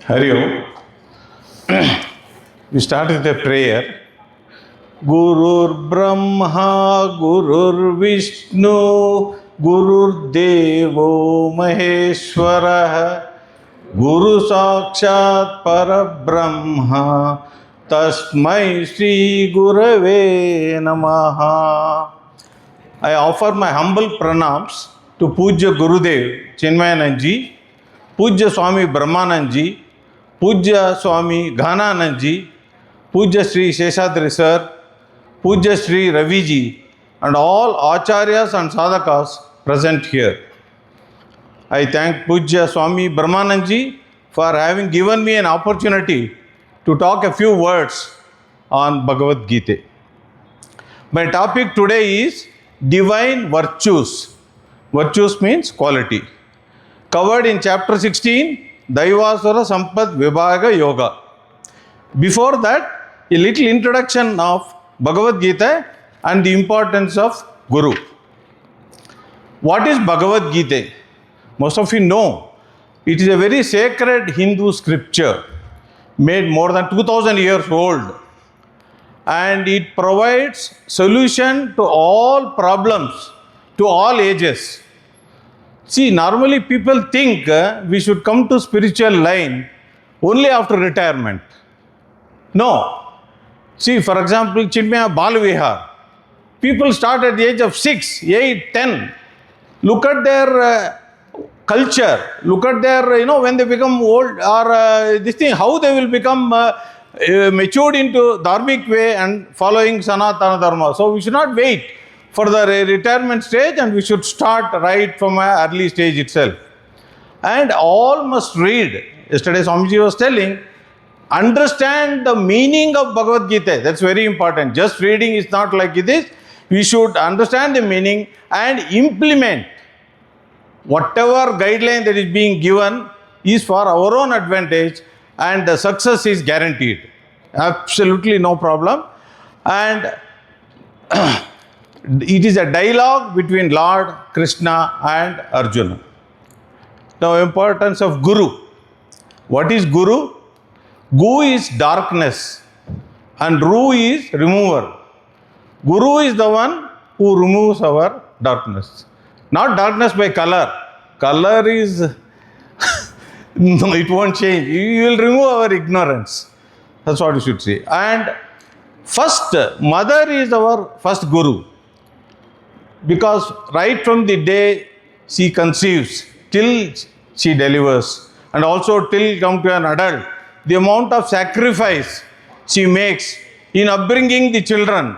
Hari Om. We start with a prayer. Gurur Brahma, Gurur Vishnu, Gurur Devo Maheshwara, Guru Sakshat Parabrahma, Tasmai Shri Gurave Namaha. I offer my humble pranams to Pujya Gurudev Chinmayanand Pujya Swami Brahmanand Pujya Swami Ghananand Pujya Sri Sheshadri Sir, Pujya Sri Ravi and all Acharyas and Sadhakas present here. I thank Pujya Swami Brahmanand for having given me an opportunity to talk a few words on Bhagavad Geeta. My topic today is divine virtues. Virtues means quality. Covered in chapter 16, Daivasura Sampad Vibhaga Yoga. Before that, a little introduction of Bhagavad Geeta and the importance of Guru. What is Bhagavad Geeta? Most of you know, it is a very sacred Hindu scripture made more than 2000 years old, and it provides solution to all problems, to all ages. See, normally people think we should come to spiritual line only after retirement. No. See, for example, Chinmaya Balavihar. People start at the age of 6, 8, 10. Look at their culture. Look at their, when they become old or this thing, how they will become matured into dharmic way and following Sanatana Dharma. So we should not wait for the retirement stage, and we should start right from an early stage itself. And all must read. Yesterday Swamiji was telling, understand the meaning of Bhagavad Gita. That's very important. Just reading is not like this. We should understand the meaning and implement. Whatever guideline that is being given is for our own advantage, and the success is guaranteed. Absolutely no problem. And it is a dialogue between Lord Krishna and Arjuna. Now, importance of Guru. What is Guru? Gu is darkness and Ru is remover. Guru is the one who removes our darkness. Not darkness by color. Color is, no, it won't change. You will remove our ignorance. That's what you should say. And first, mother is our first Guru. Because right from the day she conceives till she delivers, and also till come to an adult, the amount of sacrifice she makes in upbringing the children.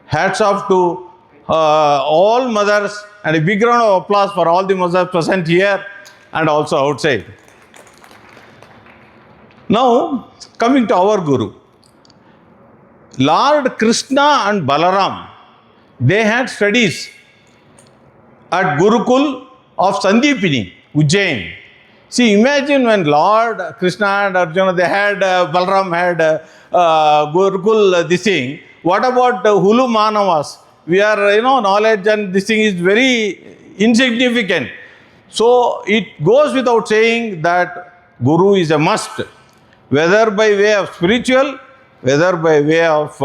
Hats off to all mothers, and a big round of applause for all the mothers present here and also outside. Now, coming to our Guru. Lord Krishna and Balaram, they had studies at Gurukul of Sandipini, Ujjain. See, imagine when Lord Krishna and Arjuna, they had, Balaram had Gurukul, this thing. What about Hulu Manavas? We are, knowledge and this thing is very insignificant. So, it goes without saying that Guru is a must. Whether by way of spiritual, whether by way of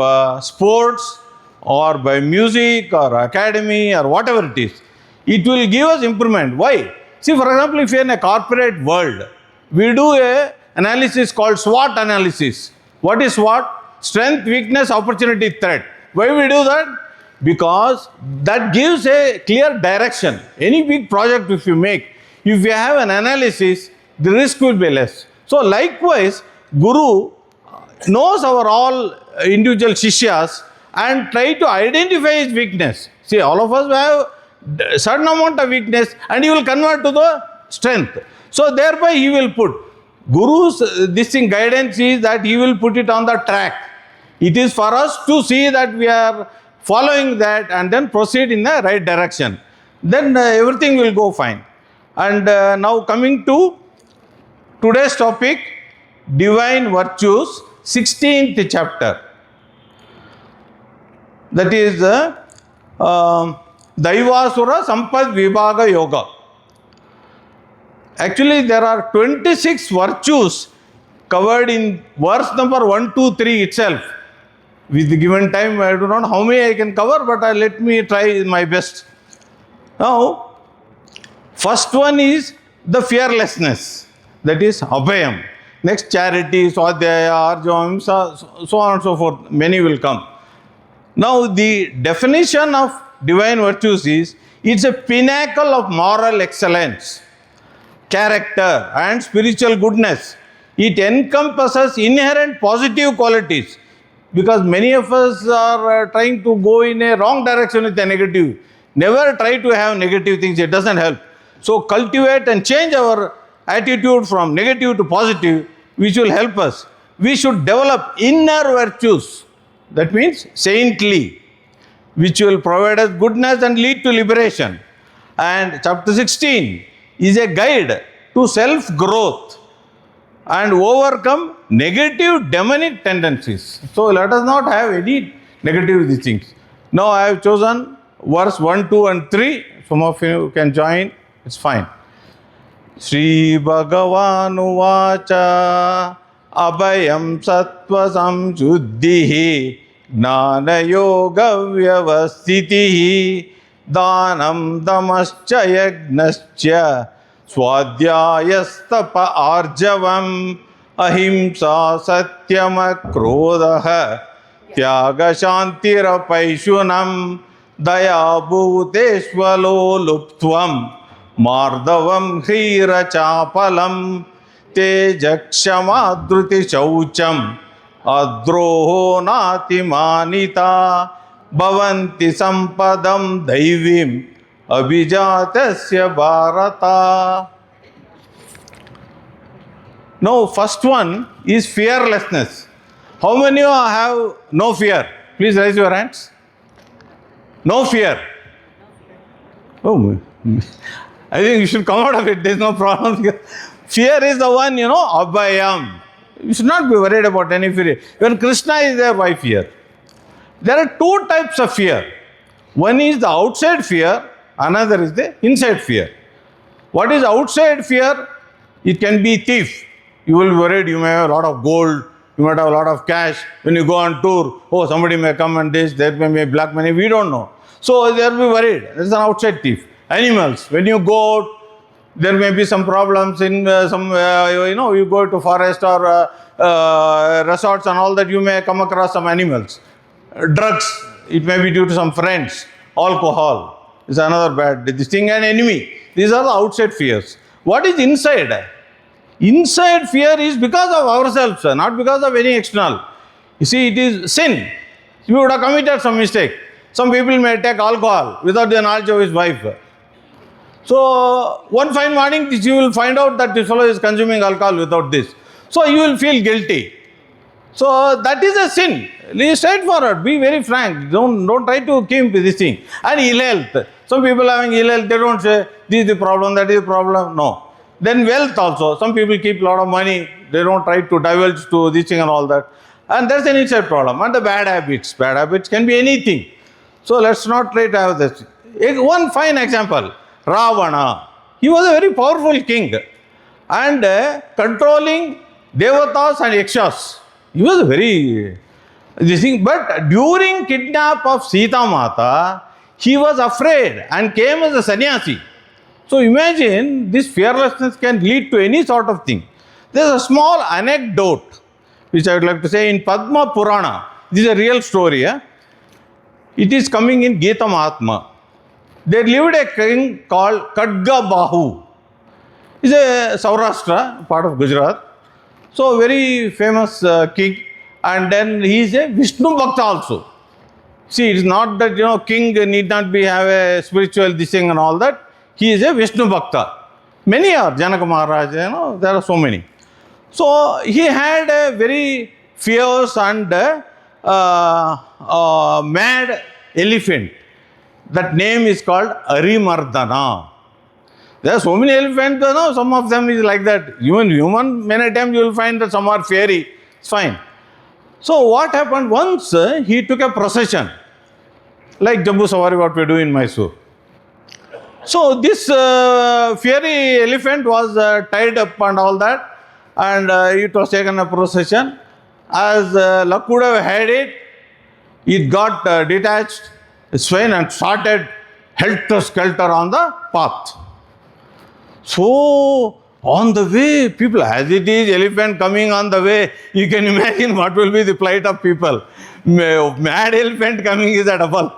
sports, or by music, or academy, or whatever it is, it will give us improvement. Why? See, for example, if you are in a corporate world, we do a analysis called SWOT analysis. What is SWOT? Strength, weakness, opportunity, threat. Why we do that? Because that gives a clear direction. Any big project if you make, if you have an analysis, the risk will be less. So likewise, Guru knows our all individual Shishyas and try to identify his weakness. See, all of us have a certain amount of weakness and he will convert to the strength. So thereby he will put. Guru's guidance is that he will put it on the track. It is for us to see that we are following that and then proceed in the right direction. Then everything will go fine. And now coming to today's topic, Divine Virtues, 16th chapter. That is Daivasura Sampad Vibhaga Yoga. Actually, there are 26 virtues covered in verse number 1, 2, 3 itself. With the given time, I do not know how many I can cover, but let me try my best. Now, first one is the fearlessness, that is abhayam. Next, charity, swadhyaya, arjava, so on and so forth. Many will come. Now, the definition of divine virtues is it's a pinnacle of moral excellence, character, and spiritual goodness. It encompasses inherent positive qualities, because many of us are trying to go in a wrong direction with the negative. Never try to have negative things, it doesn't help. So, cultivate and change our attitude from negative to positive, which will help us. We should develop inner virtues, that means saintly, which will provide us goodness and lead to liberation. And chapter 16 is a guide to self growth and overcome negative demonic tendencies. So let us not have any negative these things. Now I have chosen verse 1, 2 and 3. Some of you can join, it's fine. Shri Bhagavan Uvacha Abhayam Sattva Samshuddhihi Gnana Yoga Vyavasthitihi Danam Damascha Yagnascha Swadhyayastapa Arjavam Ahimsa Satyam Krodha Tyaga Shantira Paishunam Daya Bhuteshvalo Luptvam Mardavam Hrira Chapalam Tejakshama Dhruti Shaucham Adroho Nati Manita Bhavanti Sampadam Daivim Abhijatasya Bharata. Now, first one is fearlessness. How many of you have no fear? Please raise your hands. No fear. Oh, I think you should come out of it. There is no problem. Fear is the one, abhayam. You should not be worried about any fear. When Krishna is there, why fear? There are two types of fear. One is the outside fear, another is the inside fear. What is outside fear? It can be thief. You will be worried, you may have a lot of gold, you might have a lot of cash. When you go on tour, somebody may come and this, there may be black money, we don't know. So they will be worried. That's an outside thief. Animals, when you go out, there may be some problems in you go to forest or resorts and all that, you may come across some animals. Drugs, it may be due to some friends. Alcohol is another bad thing, an enemy. These are the outside fears. What is inside? Inside fear is because of ourselves, not because of any external. You see, it is sin. You would have committed some mistake. Some people may take alcohol without the knowledge of his wife. So, one fine morning, you will find out that this fellow is consuming alcohol without this. So, you will feel guilty. So, that is a sin. Be straightforward. Be very frank. Don't try to keep this thing. And ill health. Some people having ill health, they don't say, this is the problem, that is the problem. No. Then wealth also. Some people keep a lot of money. They don't try to divulge to this thing and all that. And that's an inside problem. And the bad habits. Bad habits can be anything. So, let's not try to have this. One fine example. Ravana. He was a very powerful king and controlling devatas and yakshas. He was a very this thing. But during kidnap of Sita Mata, he was afraid and came as a sannyasi. So imagine this fearlessness can lead to any sort of thing. There is a small anecdote which I would like to say in Padma Purana. This is a real story. It is coming in Gita Mahatma. There lived a king called Khadga Bahu. He is a Saurashtra, part of Gujarat. So, very famous king. And then he is a Vishnu Bhakta also. See, it is not that, king need not have a spiritual this thing and all that. He is a Vishnu Bhakta. Many are, Janaka Maharaj, there are so many. So, he had a very fierce and mad elephant. That name is called Arimardana. There are so many elephants, some of them is like that. Even human, many times you will find that some are fairy. It's fine. So what happened once, he took a procession, like Jambu Savari, what we do in Mysore. So this fiery elephant was tied up and all that, and it was taken a procession. As luck would have had it, it got detached, swayed and started helter-skelter on the path. So on the way, people, as it is elephant coming on the way, you can imagine what will be the plight of people. Mad elephant coming is a double.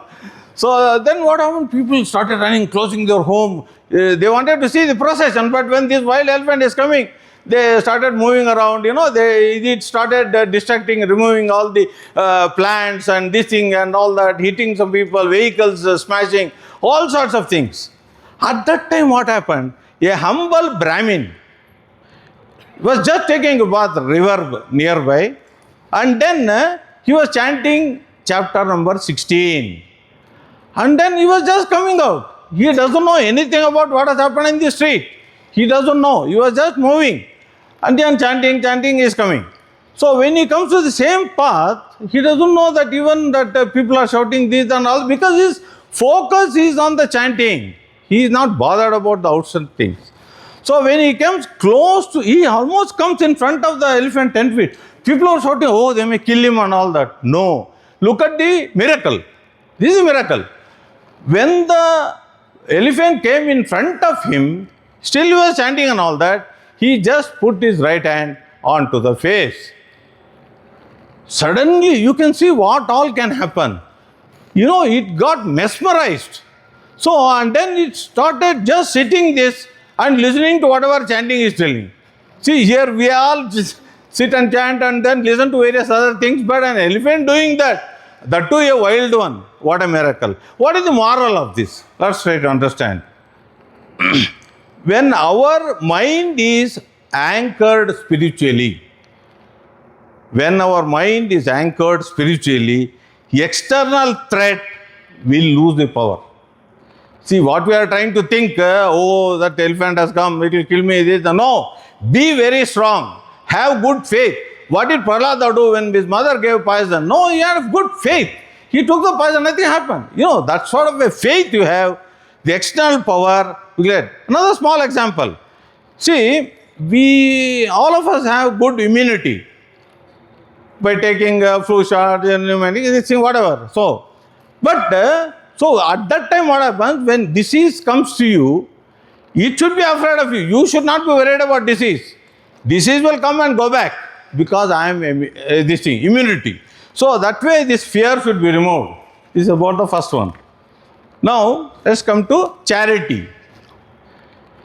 So then what happened? People started running, closing their home. They wanted to see the procession, but when this wild elephant is coming, they started moving around. It started distracting, removing all the plants and this thing and all that, hitting some people, vehicles smashing, all sorts of things. At that time, what happened? A humble Brahmin was just taking a bath river nearby, and then he was chanting chapter number 16. And then he was just coming out. He doesn't know anything about what has happened in the street. He doesn't know. He was just moving. And then chanting is coming. So when he comes to the same path, he doesn't know that even that people are shouting this and all, because his focus is on the chanting. He is not bothered about the outside things. So when he comes close to, he almost comes in front of the elephant 10 feet. People are shouting, oh, they may kill him and all that. No. Look at the miracle. This is a miracle. When the elephant came in front of him, still he was chanting and all that, he just put his right hand onto the face. Suddenly you can see what all can happen. It got mesmerized. So, and then it started just sitting this and listening to whatever chanting is telling. See, here we all just sit and chant and then listen to various other things, but an elephant doing that too a wild one. What a miracle. What is the moral of this? Let's try to understand. When our mind is anchored spiritually, external threat will lose the power. See, what we are trying to think, that elephant has come, it will kill me. No, be very strong. Have good faith. What did Prahlada do when his mother gave poison? No, he had good faith. He took the poison, nothing happened. That sort of a faith you have, the external power, you get. Another small example. See, all of us have good immunity by taking flu shot, whatever. So at that time what happens, when disease comes to you, it should be afraid of you. You should not be worried about disease. Disease will come and go back because I am immunity. So that way this fear should be removed. This is about the first one. Now let's come to charity.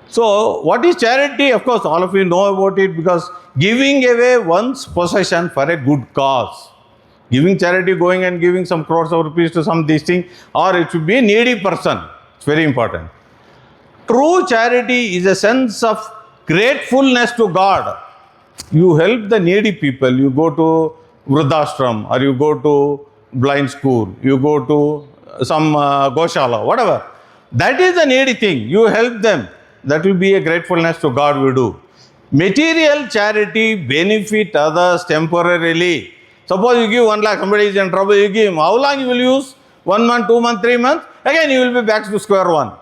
So what is charity? Of course, all of you know about it, because giving away one's possession for a good cause. Giving charity, going and giving some crores of rupees to some this thing, or it should be a needy person. It's very important. True charity is a sense of gratefulness to God. You help the needy people. You go to Vruddhashram, or you go to blind school, you go to some Goshala, whatever. That is the needy thing. You help them. That will be a gratefulness to God we do. Material charity benefit others temporarily. Suppose you give 1 lakh, somebody is in trouble, you give him. How long you will use? 1 month, 2 months, 3 months? Again you will be back to square one.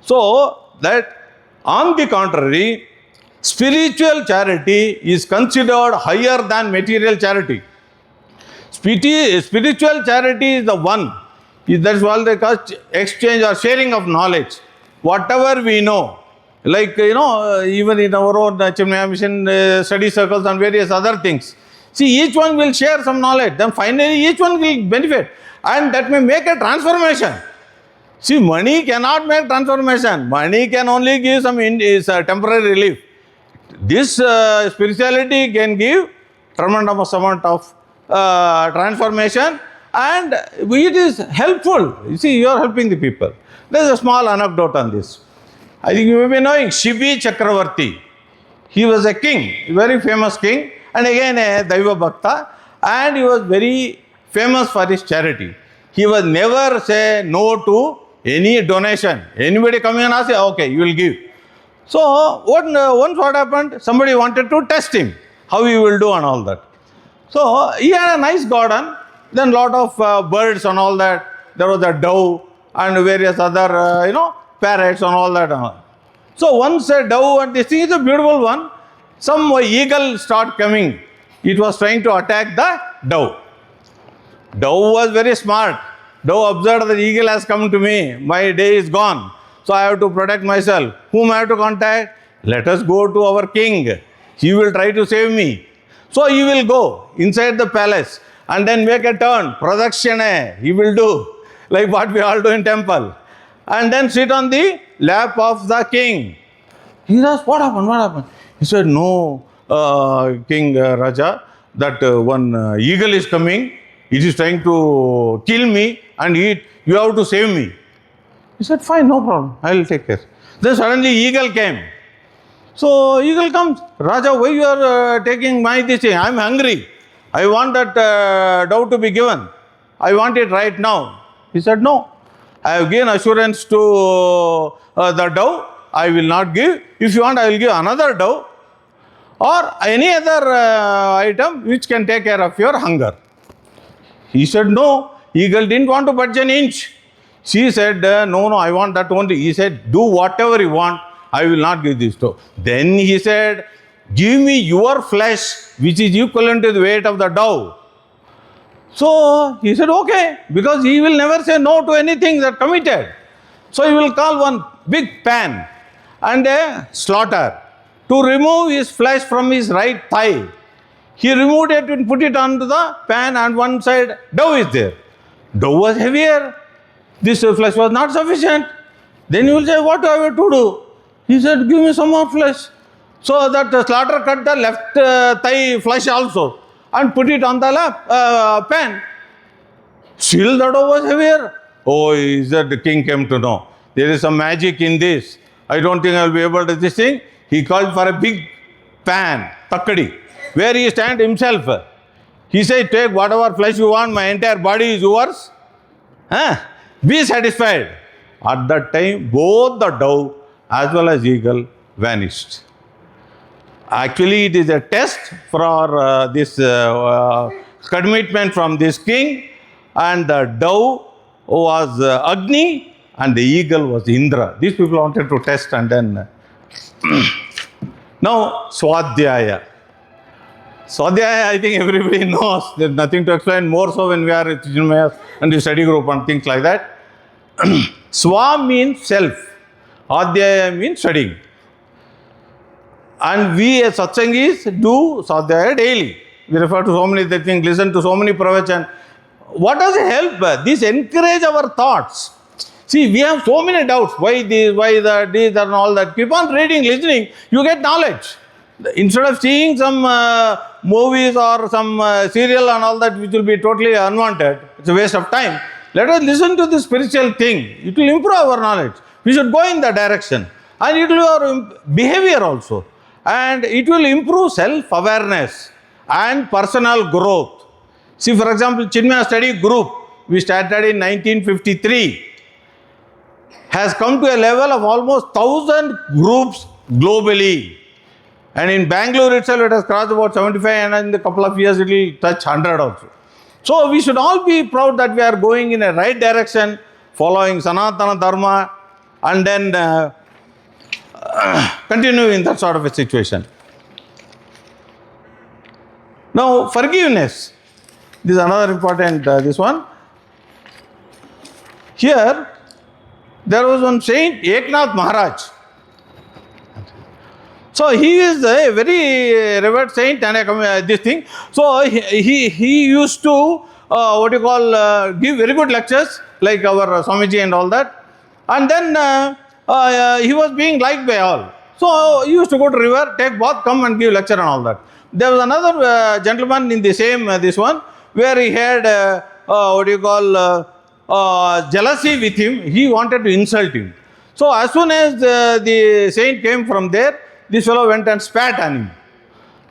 So that, on the contrary, spiritual charity is considered higher than material charity. Spiritual charity is the one. That's what they call exchange or sharing of knowledge. Whatever we know, like, even in our own Chimnaya Mission study circles and various other things. See, each one will share some knowledge. Then finally each one will benefit. And that may make a transformation. See, money cannot make transformation. Money can only give some temporary relief. This spirituality can give tremendous amount of transformation, and it is helpful. You see, you are helping the people. There is a small anecdote on this. I think you may be knowing Shibi Chakravarti. He was a king, a very famous king, and again a Daiva Bhakta, and he was very famous for his charity. He was never say no to any donation. Anybody come in and ask, okay, you will give. So once what happened, somebody wanted to test him, how he will do and all that. So he had a nice garden, then lot of birds and all that. There was a dove and various other, parrots and all that. So once a dove, and this thing is a beautiful one, some eagle start coming. It was trying to attack the dove. Dove was very smart. Dove observed that the eagle has come to me. My day is gone. So I have to protect myself. Whom I have to contact? Let us go to our king. He will try to save me. So he will go inside the palace and then make a turn. Pradakshana he will do, like what we all do in temple. And then sit on the lap of the king. He asked, what happened? What happened? He said, no, King Raja, that one eagle is coming. It is trying to kill me and eat. You have to save me. He said, fine, no problem. I will take care. Then suddenly eagle came. So eagle comes. Raja, why you are taking my this thing? I am hungry. I want that dove to be given. I want it right now. He said, no. I have given assurance to the dove. I will not give. If you want, I will give another dove or any other item which can take care of your hunger. He said, no. Eagle didn't want to budge an inch. She said, no, I want that only. He said, do whatever you want. I will not give this dove. Then he said, give me your flesh, which is equivalent to the weight of the dove. So he said, okay, because he will never say no to anything that committed. So he will call one big pan and a slaughter to remove his flesh from his right thigh. He removed it and put it onto the pan, and one side dove is there. Dove was heavier. This flesh was not sufficient. Then you will say, what do I have to do? He said, give me some more flesh. So that slaughter cut the left thigh flesh also and put it on the pan. Still the dove was heavier. Oh, is that the king came to know. There is some magic in this. I don't think I will be able to this thing. He called for a big pan, takkadi, where he stand himself. He said, take whatever flesh you want, my entire body is yours. Be satisfied. At that time, both the dove as well as eagle vanished. Actually, it is a test for this commitment from this king, and the dove was Agni and the eagle was Indra. These people wanted to test, and then now Swadhyaya. Swadhyaya, I think everybody knows. There is nothing to explain, more so when we are at Chinmaya and the study group and things like that. Swa means self. Adhyaya means studying. And we as Satsangis do Swadhyaya daily. We refer to so many things, listen to so many pravachan. What does it help? This encourage our thoughts. See, we have so many doubts. Why this, why that, this and all that. Keep on reading, listening. You get knowledge. Instead of seeing some movies or some serial and all that, which will be totally unwanted, it's a waste of time. Let us listen to the spiritual thing. It will improve our knowledge. We should go in that direction. And it will our behavior also. And it will improve self-awareness and personal growth. See, for example, Chinmaya study group, we started in 1953, has come to a level of almost 1,000 groups globally. And in Bangalore itself, it has crossed about 75, and in a couple of years, it will touch 100 also. So we should all be proud that we are going in a right direction, following Sanatana Dharma, and then continue in that sort of a situation. Now, forgiveness. This is another important, this one. Here, there was one saint, Eknath Maharaj. So he is a very revered saint and this thing. So he used to give very good lectures like our Swamiji and all that. And then he was being liked by all. So he used to go to river, take bath, come and give lecture and all that. There was another gentleman in the same this one where he had jealousy with him. He wanted to insult him. So as soon as the saint came from there, this fellow went and spat on him.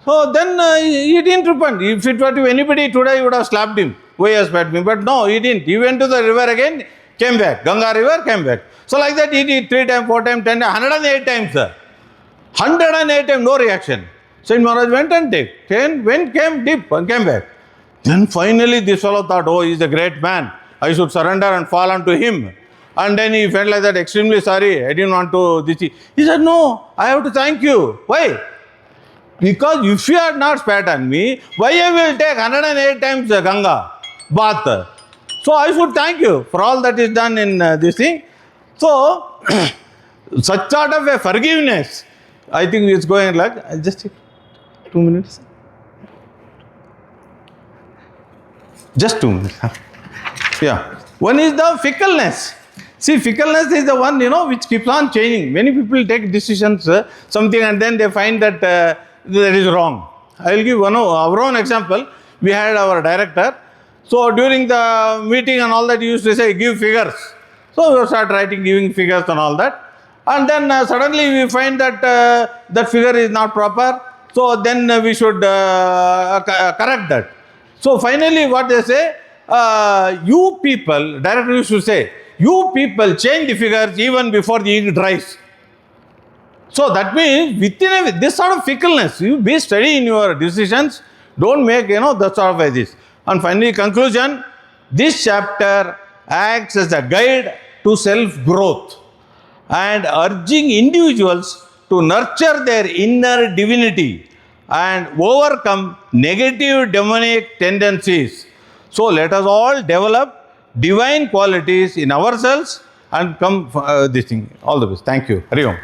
So then he didn't repent. If it were to anybody today, he would have slapped him. Why has spat me? But no, he didn't. He went to the river again, came back. Ganga river, came back. So like that he did 3 times, 4 times, 10 times, 108 times, sir. 108 times, no reaction. Saint Maharaj went and came deep and came back. Then finally this fellow thought, oh, he is a great man. I should surrender and fall unto him. And then he felt like that, extremely sorry, I didn't want to this. He said, no, I have to thank you. Why? Because if you had not spat on me, why I will take 108 times Ganga bath? So I should thank you for all that is done in this thing. So, such sort of a forgiveness, I think it's going like, just 2 minutes. Just 2 minutes. Yeah. One is the fickleness. See, fickleness is the one, which keeps on changing. Many people take decisions, something, and then they find that that is wrong. I will give our own example. We had our director. So during the meeting and all that, he used to say, give figures. So we start writing, giving figures and all that. And then suddenly we find that that figure is not proper. So then we should correct that. So finally what they say, you people, director used to say, you people change the figures even before the ink dries. So that means within this sort of fickleness, you be steady in your decisions. Don't make, that sort of this. And finally, conclusion, this chapter acts as a guide to self-growth and urging individuals to nurture their inner divinity and overcome negative demonic tendencies. So let us all develop divine qualities in ourselves and come this thing. All the best. Thank you. Hari Om.